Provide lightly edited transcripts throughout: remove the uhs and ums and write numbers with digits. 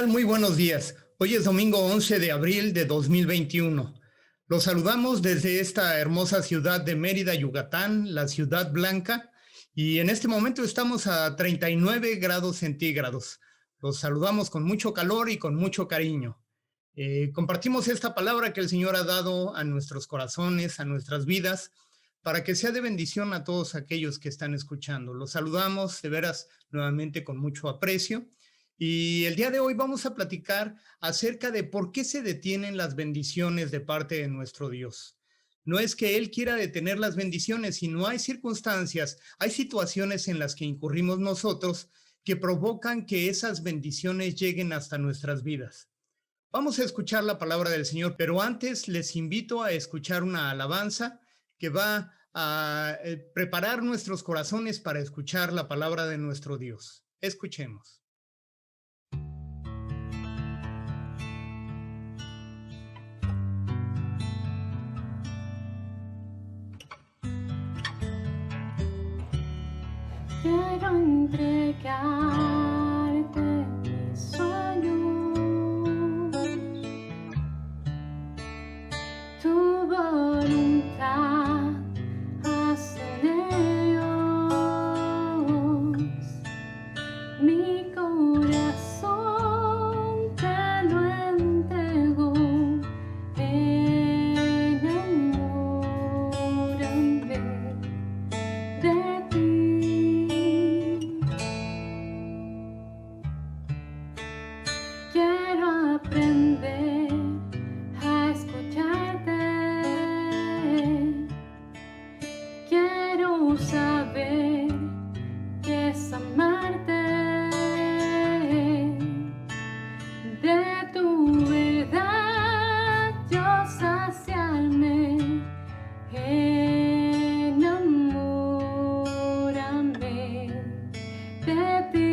tal? Muy buenos días. Hoy es domingo 11 de abril de 2021. Los saludamos desde esta hermosa ciudad de Mérida, Yucatán, la Ciudad Blanca, y en este momento estamos a 39 grados centígrados. Los saludamos con mucho calor y con mucho cariño. Compartimos esta palabra que el Señor ha dado a nuestros corazones, a nuestras vidas, para que sea de bendición a todos aquellos que están escuchando. Los saludamos de veras nuevamente con mucho aprecio. Y el día de hoy vamos a platicar acerca de por qué se detienen las bendiciones de parte de nuestro Dios. No es que Él quiera detener las bendiciones, sino hay circunstancias, hay situaciones en las que incurrimos nosotros que provocan que esas bendiciones lleguen hasta nuestras vidas. Vamos a escuchar la palabra del Señor, pero antes les invito a escuchar una alabanza que va a preparar nuestros corazones para escuchar la palabra de nuestro Dios. Escuchemos. Quiero entregarte mis sueños, tu voluntad hacen ellos. Mi corazón te lo entrego, enamórame de ti. Quiero aprender a escucharte. Quiero saber qué es amarte. De tu verdad yo saciarme. Enamórame de ti.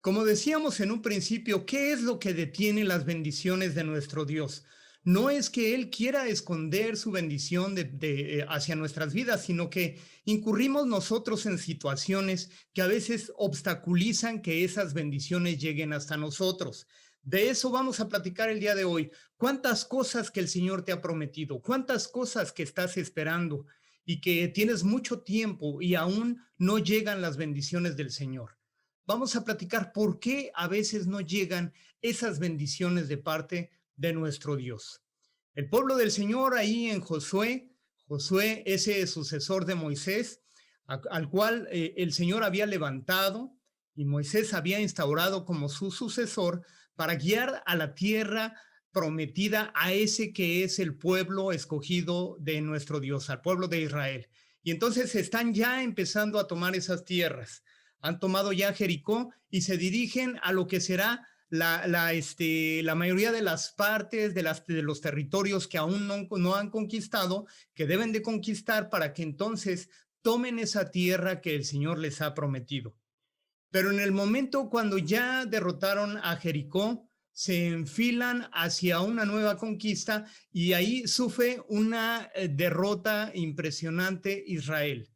Como decíamos en un principio, ¿qué es lo que detiene las bendiciones de nuestro Dios? No es que Él quiera esconder su bendición hacia nuestras vidas, sino que incurrimos nosotros en situaciones que a veces obstaculizan que esas bendiciones lleguen hasta nosotros. De eso vamos a platicar el día de hoy. ¿Cuántas cosas que el Señor te ha prometido? ¿Cuántas cosas que estás esperando y que tienes mucho tiempo y aún no llegan las bendiciones del Señor? Vamos a platicar por qué a veces no llegan esas bendiciones de parte de nuestro Dios. El pueblo del Señor ahí en Josué, Josué, ese sucesor de Moisés, al cual el Señor había levantado y Moisés había instaurado como su sucesor para guiar a la tierra prometida a ese que es el pueblo escogido de nuestro Dios, al pueblo de Israel. Y entonces están ya empezando a tomar esas tierras. Han tomado ya Jericó y se dirigen a lo que será la mayoría de las partes de los territorios que aún no han conquistado, que deben de conquistar para que entonces tomen esa tierra que el Señor les ha prometido. Pero en el momento cuando ya derrotaron a Jericó, se enfilan hacia una nueva conquista y ahí sufre una derrota impresionante Israel,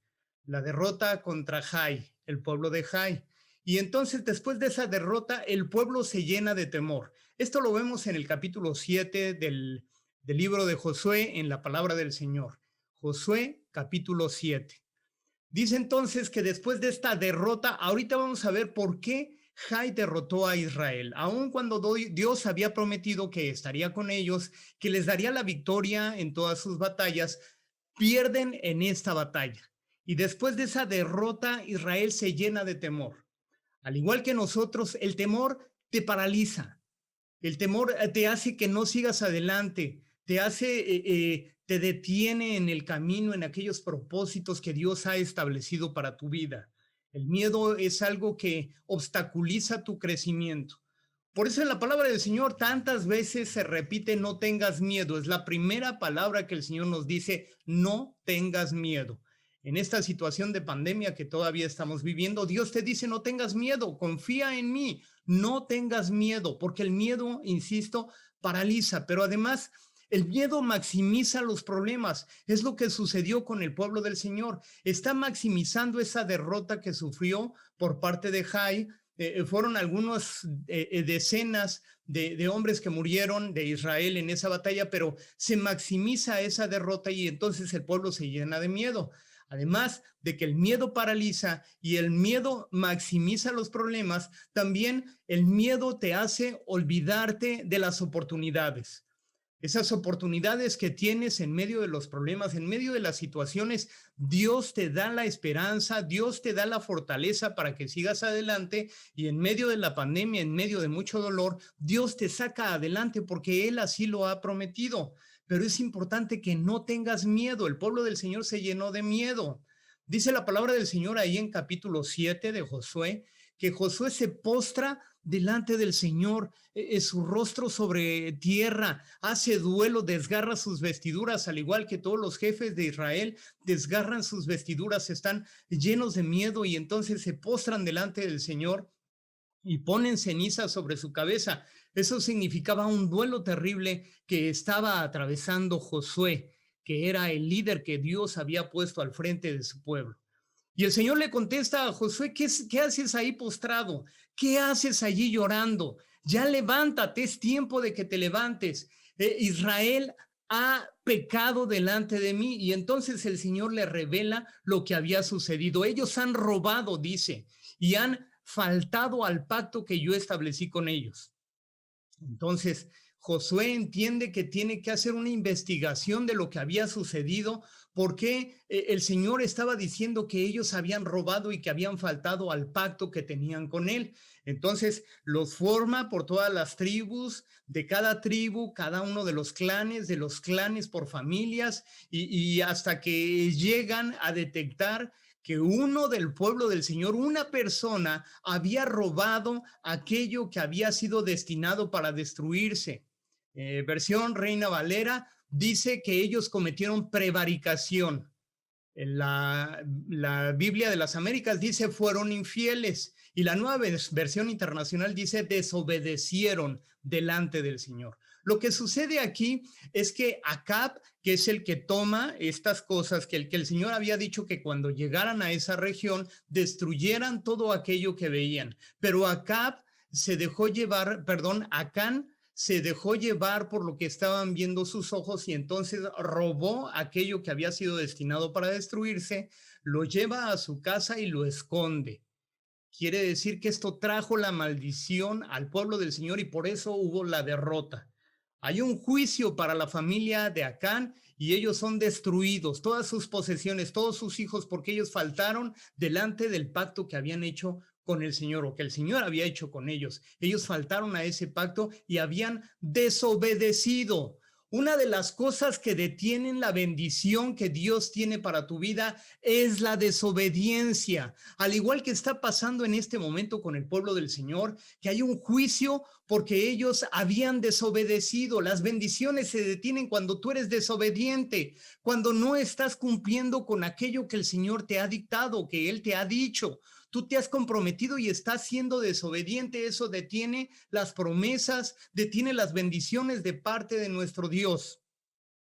la derrota contra Jai, el pueblo de Jai. Y entonces después de esa derrota el pueblo se llena de temor. Esto lo vemos en el capítulo 7 del libro de Josué, en la palabra del Señor. Josué capítulo 7. Dice entonces que después de esta derrota, ahorita vamos a ver por qué Jai derrotó a Israel, aun cuando Dios había prometido que estaría con ellos, que les daría la victoria en todas sus batallas, pierden en esta batalla. Y después de esa derrota, Israel se llena de temor. Al igual que nosotros, el temor te paraliza. El temor te hace que no sigas adelante, te detiene en el camino, en aquellos propósitos que Dios ha establecido para tu vida. El miedo es algo que obstaculiza tu crecimiento. Por eso en la palabra del Señor tantas veces se repite no tengas miedo. Es la primera palabra que el Señor nos dice, no tengas miedo. En esta situación de pandemia que todavía estamos viviendo, Dios te dice no tengas miedo, confía en mí, no tengas miedo, porque el miedo, insisto, paraliza, pero además el miedo maximiza los problemas. Es lo que sucedió con el pueblo del Señor. Está maximizando esa derrota que sufrió por parte de Jai. Fueron algunas decenas de hombres que murieron de Israel en esa batalla, pero se maximiza esa derrota y entonces el pueblo se llena de miedo. Además de que el miedo paraliza y el miedo maximiza los problemas, también el miedo te hace olvidarte de las oportunidades. Esas oportunidades que tienes en medio de los problemas, en medio de las situaciones, Dios te da la esperanza, Dios te da la fortaleza para que sigas adelante y en medio de la pandemia, en medio de mucho dolor, Dios te saca adelante porque Él así lo ha prometido. Pero es importante que no tengas miedo. El pueblo del Señor se llenó de miedo. Dice la palabra del Señor ahí en capítulo 7 de Josué, que Josué se postra delante del Señor, su rostro sobre tierra, hace duelo, desgarra sus vestiduras, al igual que todos los jefes de Israel, desgarran sus vestiduras, están llenos de miedo y entonces se postran delante del Señor y ponen ceniza sobre su cabeza. Eso significaba un duelo terrible que estaba atravesando Josué, que era el líder que Dios había puesto al frente de su pueblo. Y el Señor le contesta a Josué, ¿qué haces ahí postrado? ¿Qué haces allí llorando? Ya levántate, es tiempo de que te levantes. Israel ha pecado delante de mí. Y entonces el Señor le revela lo que había sucedido. Ellos han robado, dice, y han faltado al pacto que yo establecí con ellos. Entonces Josué entiende que tiene que hacer una investigación de lo que había sucedido, porque el Señor estaba diciendo que ellos habían robado y que habían faltado al pacto que tenían con él. Entonces los forma por todas las tribus, de cada tribu, cada uno de los clanes por familias, y hasta que llegan a detectar que uno del pueblo del Señor, una persona, había robado aquello que había sido destinado para destruirse. Versión Reina Valera dice que ellos cometieron prevaricación. La Biblia de las Américas dice fueron infieles y la nueva versión internacional dice desobedecieron delante del Señor. Lo que sucede aquí es que Acab, que es el que toma estas cosas, que el Señor había dicho que cuando llegaran a esa región destruyeran todo aquello que veían, pero Acab se dejó llevar, perdón, Acán se dejó llevar por lo que estaban viendo sus ojos y entonces robó aquello que había sido destinado para destruirse, lo lleva a su casa y lo esconde. Quiere decir que esto trajo la maldición al pueblo del Señor y por eso hubo la derrota. Hay un juicio para la familia de Acán y ellos son destruidos, todas sus posesiones, todos sus hijos, porque ellos faltaron delante del pacto que habían hecho con el Señor o que el Señor había hecho con ellos. Ellos faltaron a ese pacto y habían desobedecido. Una de las cosas que detienen la bendición que Dios tiene para tu vida es la desobediencia. Al igual que está pasando en este momento con el pueblo del Señor, que hay un juicio porque ellos habían desobedecido. Las bendiciones se detienen cuando tú eres desobediente, cuando no estás cumpliendo con aquello que el Señor te ha dictado, que Él te ha dicho. Tú te has comprometido y estás siendo desobediente. Eso detiene las promesas, detiene las bendiciones de parte de nuestro Dios.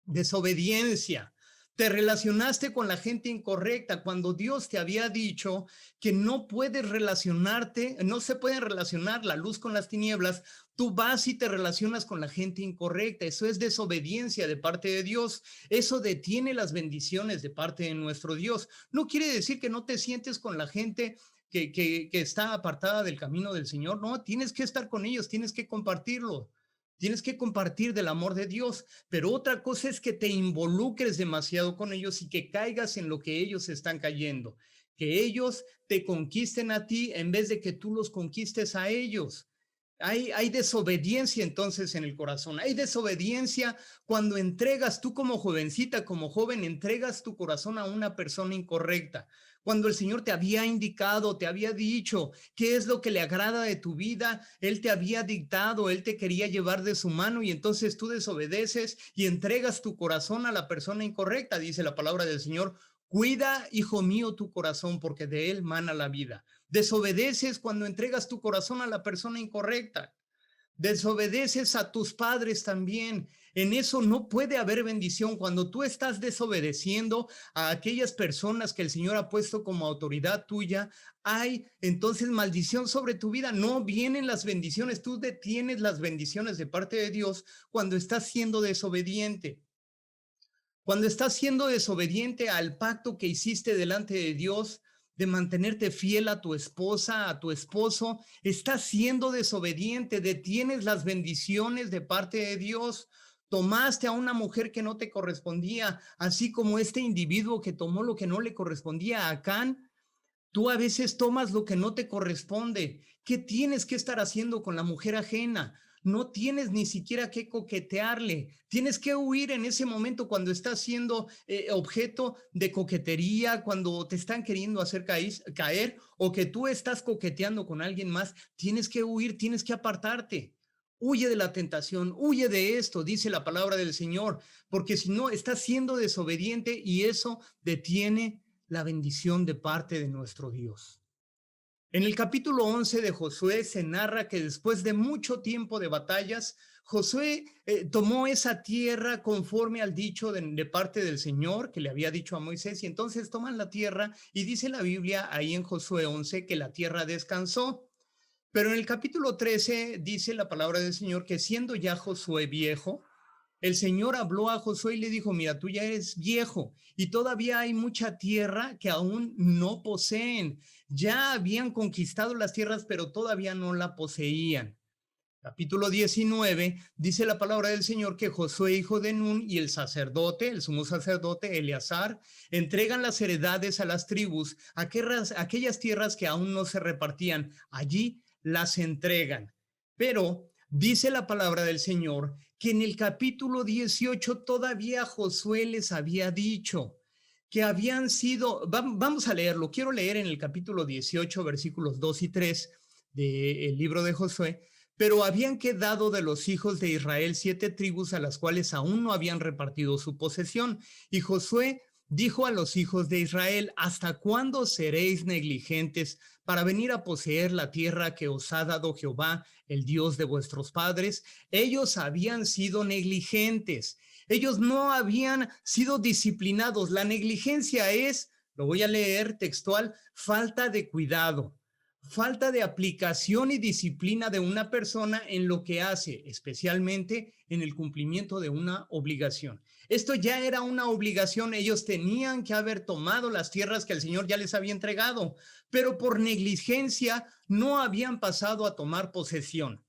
Desobediencia. Te relacionaste con la gente incorrecta cuando Dios te había dicho que no puedes relacionarte, no se pueden relacionar la luz con las tinieblas. Tú vas y te relacionas con la gente incorrecta. Eso es desobediencia de parte de Dios. Eso detiene las bendiciones de parte de nuestro Dios. No quiere decir que no te sientes con la gente que está apartada del camino del Señor. No, tienes que estar con ellos, tienes que compartirlo. Tienes que compartir del amor de Dios, pero otra cosa es que te involucres demasiado con ellos y que caigas en lo que ellos están cayendo, que ellos te conquisten a ti en vez de que tú los conquistes a ellos. Hay desobediencia entonces en el corazón, hay desobediencia cuando entregas, tú como jovencita, como joven, entregas tu corazón a una persona incorrecta. Cuando el Señor te había indicado, te había dicho qué es lo que le agrada de tu vida, Él te había dictado, Él te quería llevar de su mano y entonces tú desobedeces y entregas tu corazón a la persona incorrecta, dice la palabra del Señor. Cuida, hijo mío, tu corazón, porque de él mana la vida. Desobedeces cuando entregas tu corazón a la persona incorrecta. Desobedeces a tus padres también. En eso no puede haber bendición. Cuando tú estás desobedeciendo a aquellas personas que el Señor ha puesto como autoridad tuya, hay entonces maldición sobre tu vida. No vienen las bendiciones. Tú detienes las bendiciones de parte de Dios cuando estás siendo desobediente. Cuando estás siendo desobediente al pacto que hiciste delante de Dios, de mantenerte fiel a tu esposa, a tu esposo, estás siendo desobediente, detienes las bendiciones de parte de Dios. Tomaste a una mujer que no te correspondía, así como este individuo que tomó lo que no le correspondía a Acán. Tú a veces tomas lo que no te corresponde. ¿Qué tienes que estar haciendo con la mujer ajena? No tienes ni siquiera que coquetearle. Tienes que huir en ese momento cuando estás siendo objeto de coquetería, cuando te están queriendo hacer caer o que tú estás coqueteando con alguien más. Tienes que huir, tienes que apartarte. Huye de la tentación, huye de esto, dice la palabra del Señor, porque si no, estás siendo desobediente y eso detiene la bendición de parte de nuestro Dios. En el capítulo 11 de Josué se narra que después de mucho tiempo de batallas, Josué tomó esa tierra conforme al dicho de parte del Señor que le había dicho a Moisés, y entonces toman la tierra y dice la Biblia ahí en Josué 11 que la tierra descansó. Pero en el capítulo 13 dice la palabra del Señor que siendo ya Josué viejo, el Señor habló a Josué y le dijo, mira, tú ya eres viejo y todavía hay mucha tierra que aún no poseen. Ya habían conquistado las tierras, pero todavía no la poseían. Capítulo 19, dice la palabra del Señor que Josué, hijo de Nun, y el sacerdote, el sumo sacerdote Eleazar, entregan las heredades a las tribus, aquellas tierras que aún no se repartían. Allí las entregan. Pero dice la palabra del Señor que en el capítulo 18 todavía Josué les había dicho que habían sido, vamos a leerlo, quiero leer en el capítulo 18, versículos 2 y 3 del libro de Josué, pero habían quedado de los hijos de Israel 7 tribus a las cuales aún no habían repartido su posesión, y Josué dijo a los hijos de Israel: ¿hasta cuándo seréis negligentes para venir a poseer la tierra que os ha dado Jehová, el Dios de vuestros padres? Ellos habían sido negligentes, ellos no habían sido disciplinados. La negligencia es, lo voy a leer textual, falta de cuidado, falta de aplicación y disciplina de una persona en lo que hace, especialmente en el cumplimiento de una obligación. Esto ya era una obligación, ellos tenían que haber tomado las tierras que el Señor ya les había entregado, pero por negligencia no habían pasado a tomar posesión.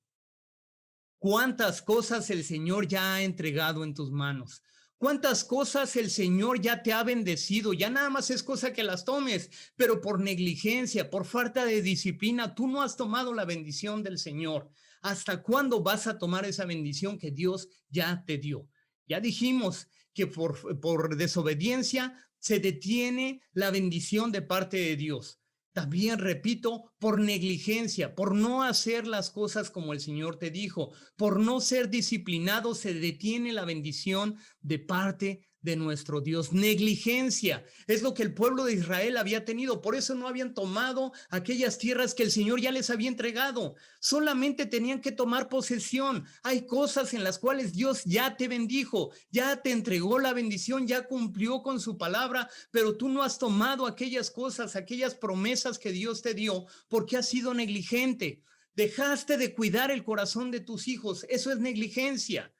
¿Cuántas cosas el Señor ya ha entregado en tus manos? ¿Cuántas cosas el Señor ya te ha bendecido? Ya nada más es cosa que las tomes, pero por negligencia, por falta de disciplina, tú no has tomado la bendición del Señor. ¿Hasta cuándo vas a tomar esa bendición que Dios ya te dio? Ya dijimos que por desobediencia se detiene la bendición de parte de Dios. También repito, por negligencia, por no hacer las cosas como el Señor te dijo, por no ser disciplinado, se detiene la bendición de parte de nuestro Dios. Negligencia es lo que el pueblo de Israel había tenido, por eso no habían tomado aquellas tierras que el Señor ya les había entregado, solamente tenían que tomar posesión. Hay cosas en las cuales Dios ya te bendijo, ya te entregó la bendición, ya cumplió con su palabra, pero tú no has tomado aquellas cosas, aquellas promesas que Dios te dio, porque has sido negligente. Dejaste de cuidar el corazón de tus hijos, eso es negligencia.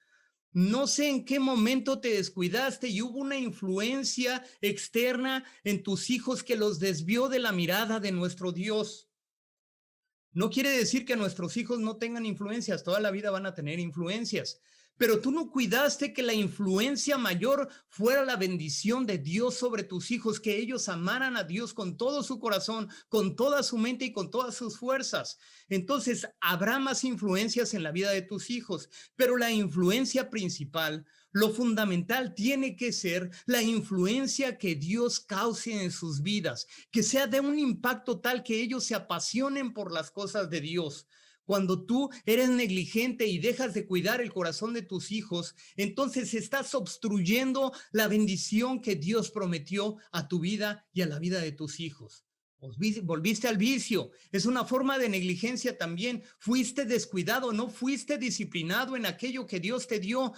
No sé en qué momento te descuidaste y hubo una influencia externa en tus hijos que los desvió de la mirada de nuestro Dios. No quiere decir que nuestros hijos no tengan influencias, toda la vida van a tener influencias, pero tú no cuidaste que la influencia mayor fuera la bendición de Dios sobre tus hijos, que ellos amaran a Dios con todo su corazón, con toda su mente y con todas sus fuerzas. Entonces habrá más influencias en la vida de tus hijos, pero la influencia principal, lo fundamental tiene que ser la influencia que Dios cause en sus vidas, que sea de un impacto tal que ellos se apasionen por las cosas de Dios. Cuando tú eres negligente y dejas de cuidar el corazón de tus hijos, entonces estás obstruyendo la bendición que Dios prometió a tu vida y a la vida de tus hijos. Volviste al vicio, es una forma de negligencia también. Fuiste descuidado, no fuiste disciplinado en aquello que Dios te dio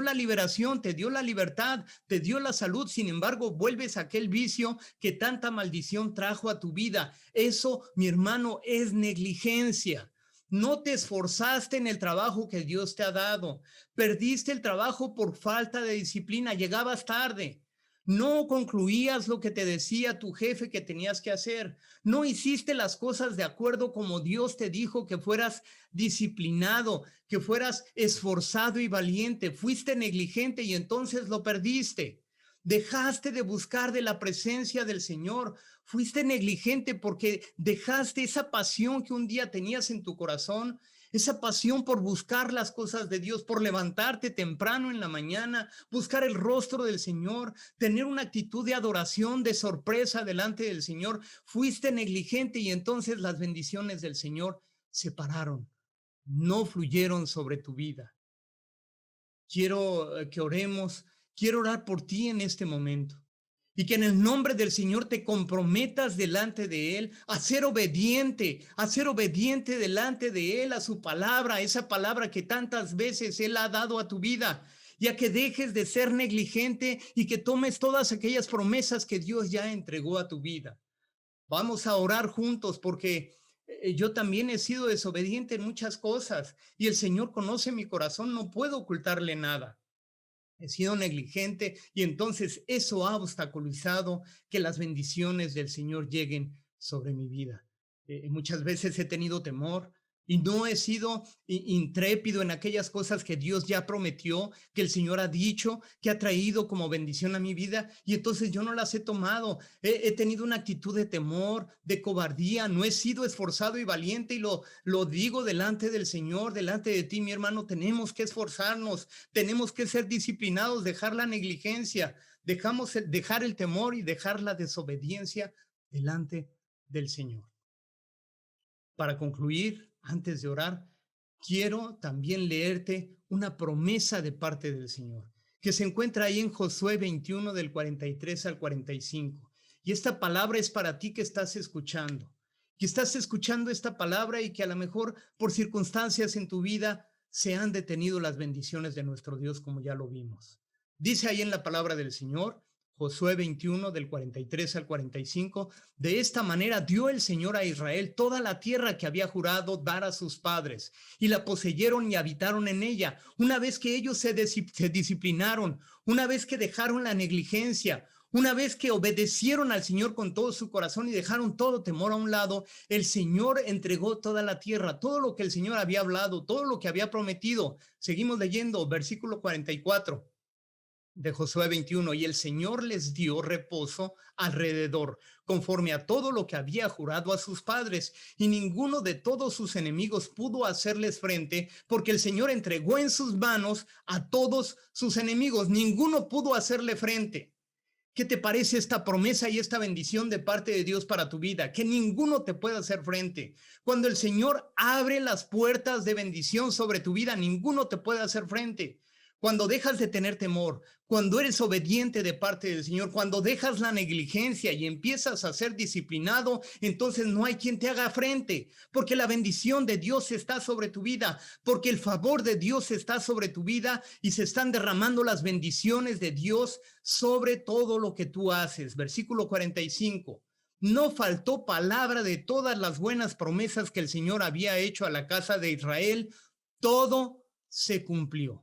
la liberación, te dio la libertad, te dio la salud. Sin embargo, vuelves a aquel vicio que tanta maldición trajo a tu vida. Eso, mi hermano, es negligencia. No te esforzaste en el trabajo que Dios te ha dado. Perdiste el trabajo por falta de disciplina. Llegabas tarde. No concluías lo que te decía tu jefe que tenías que hacer. No hiciste las cosas de acuerdo como Dios te dijo que fueras disciplinado, que fueras esforzado y valiente. Fuiste negligente y entonces lo perdiste. Dejaste de buscar de la presencia del Señor. Fuiste negligente porque dejaste esa pasión que un día tenías en tu corazón, esa pasión por buscar las cosas de Dios, por levantarte temprano en la mañana, buscar el rostro del Señor, tener una actitud de adoración, de sorpresa delante del Señor. Fuiste negligente y entonces las bendiciones del Señor se pararon, no fluyeron sobre tu vida. Quiero que oremos, quiero orar por ti en este momento. Y que en el nombre del Señor te comprometas delante de Él a ser obediente delante de Él, a su palabra, esa palabra que tantas veces Él ha dado a tu vida, y a que dejes de ser negligente y que tomes todas aquellas promesas que Dios ya entregó a tu vida. Vamos a orar juntos porque yo también he sido desobediente en muchas cosas y el Señor conoce mi corazón, no puedo ocultarle nada. He sido negligente y entonces eso ha obstaculizado que las bendiciones del Señor lleguen sobre mi vida. Muchas veces he tenido temor y no he sido intrépido en aquellas cosas que Dios ya prometió, que el Señor ha dicho, que ha traído como bendición a mi vida, y entonces yo no las he tomado. He tenido una actitud de temor, de cobardía, no he sido esforzado y valiente, y lo digo delante del Señor, delante de ti, mi hermano. Tenemos que esforzarnos, tenemos que ser disciplinados, dejar la negligencia, dejar el temor y dejar la desobediencia delante del Señor. Para concluir, antes de orar, quiero también leerte una promesa de parte del Señor. que se encuentra ahí en Josué 21 del 43 al 45. Y esta palabra es para ti que estás escuchando. Que estás escuchando esta palabra y que a lo mejor por circunstancias en tu vida se han detenido las bendiciones de nuestro Dios, como ya lo vimos. Dice ahí en la palabra del Señor, Josué 21 del 43 al 45, de esta manera dio el Señor a Israel toda la tierra que había jurado dar a sus padres, y la poseyeron y habitaron en ella, una vez que ellos se disciplinaron, una vez que dejaron la negligencia, una vez que obedecieron al Señor con todo su corazón y dejaron todo temor a un lado. El Señor entregó toda la tierra, todo lo que el Señor había hablado, todo lo que había prometido. Seguimos leyendo, versículo 44. De Josué 21, y el Señor les dio reposo alrededor, conforme a todo lo que había jurado a sus padres, y ninguno de todos sus enemigos pudo hacerles frente, porque el Señor entregó en sus manos a todos sus enemigos, ninguno pudo hacerle frente. ¿Qué te parece esta promesa y esta bendición de parte de Dios para tu vida? Que ninguno te pueda hacer frente. Cuando el Señor abre las puertas de bendición sobre tu vida, ninguno te puede hacer frente. Cuando dejas de tener temor, cuando eres obediente de parte del Señor, cuando dejas la negligencia y empiezas a ser disciplinado, entonces no hay quien te haga frente, porque la bendición de Dios está sobre tu vida, porque el favor de Dios está sobre tu vida y se están derramando las bendiciones de Dios sobre todo lo que tú haces. Versículo 45. No faltó palabra de todas las buenas promesas que el Señor había hecho a la casa de Israel, todo se cumplió.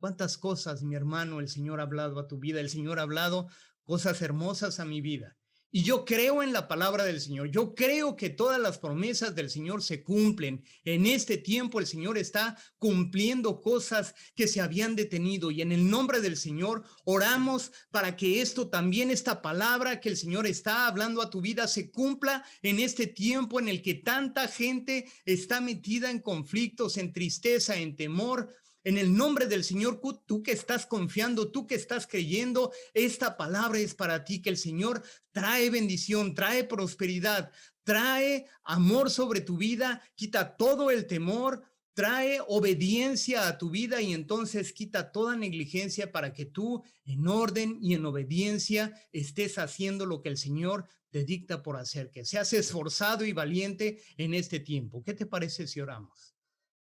¿Cuántas cosas, mi hermano, el Señor ha hablado a tu vida? El Señor ha hablado cosas hermosas a mi vida. Y yo creo en la palabra del Señor. Yo creo que todas las promesas del Señor se cumplen. En este tiempo el Señor está cumpliendo cosas que se habían detenido. Y en el nombre del Señor oramos para que esto también, esta palabra que el Señor está hablando a tu vida, se cumpla en este tiempo en el que tanta gente está metida en conflictos, en tristeza, en temor. En el nombre del Señor, tú que estás confiando, tú que estás creyendo, esta palabra es para ti, que el Señor trae bendición, trae prosperidad, trae amor sobre tu vida, quita todo el temor, trae obediencia a tu vida y entonces quita toda negligencia para que tú en orden y en obediencia estés haciendo lo que el Señor te dicta por hacer, que seas esforzado y valiente en este tiempo. ¿Qué te parece si oramos?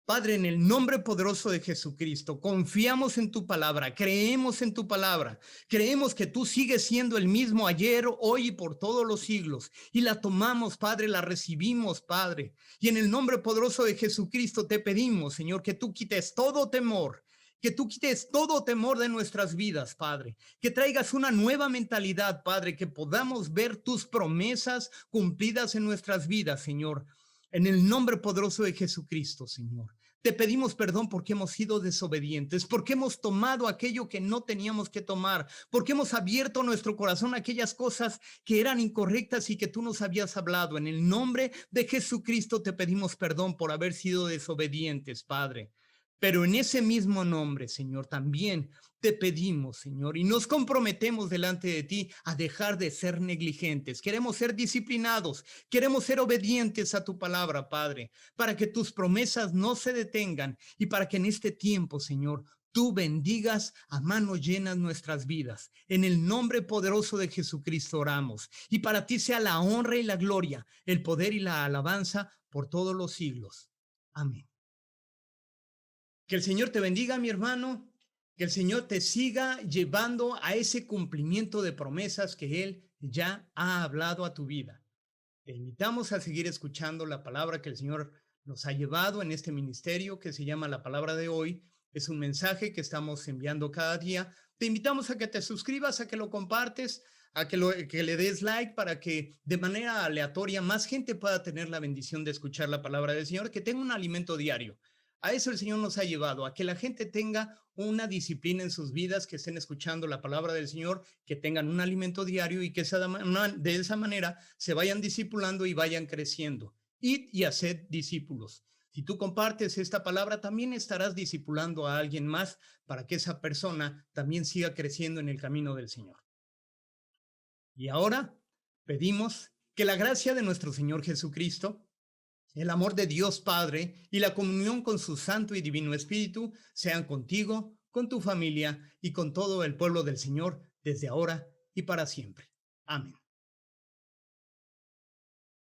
Padre, en el nombre poderoso de Jesucristo, confiamos en tu palabra, creemos en tu palabra, creemos que tú sigues siendo el mismo ayer, hoy y por todos los siglos. Y la tomamos, Padre, la recibimos, Padre. Y en el nombre poderoso de Jesucristo te pedimos, Señor, que tú quites todo temor, que tú quites todo temor de nuestras vidas, Padre, que traigas una nueva mentalidad, Padre, que podamos ver tus promesas cumplidas en nuestras vidas, Señor. En el nombre poderoso de Jesucristo, Señor, te pedimos perdón porque hemos sido desobedientes, porque hemos tomado aquello que no teníamos que tomar, porque hemos abierto nuestro corazón a aquellas cosas que eran incorrectas y que tú nos habías hablado. En el nombre de Jesucristo te pedimos perdón por haber sido desobedientes, Padre. Pero en ese mismo nombre, Señor, también te pedimos, Señor, y nos comprometemos delante de ti a dejar de ser negligentes. Queremos ser disciplinados, queremos ser obedientes a tu palabra, Padre, para que tus promesas no se detengan y para que en este tiempo, Señor, tú bendigas a manos llenas nuestras vidas. En el nombre poderoso de Jesucristo oramos. Y para ti sea la honra y la gloria, el poder y la alabanza por todos los siglos. Amén. Que el Señor te bendiga, mi hermano, que el Señor te siga llevando a ese cumplimiento de promesas que Él ya ha hablado a tu vida. Te invitamos a seguir escuchando la palabra que el Señor nos ha llevado en este ministerio que se llama La Palabra de Hoy. Es un mensaje que estamos enviando cada día. Te invitamos a que te suscribas, a que lo compartes, a que le des like para que de manera aleatoria más gente pueda tener la bendición de escuchar la palabra del Señor, que tenga un alimento diario. A eso el Señor nos ha llevado, a que la gente tenga una disciplina en sus vidas, que estén escuchando la palabra del Señor, que tengan un alimento diario y que de esa manera se vayan discipulando y vayan creciendo. Id y haced discípulos. Si tú compartes esta palabra, también estarás discipulando a alguien más para que esa persona también siga creciendo en el camino del Señor. Y ahora pedimos que la gracia de nuestro Señor Jesucristo, el amor de Dios Padre y la comunión con su Santo y Divino Espíritu sean contigo, con tu familia y con todo el pueblo del Señor desde ahora y para siempre. Amén.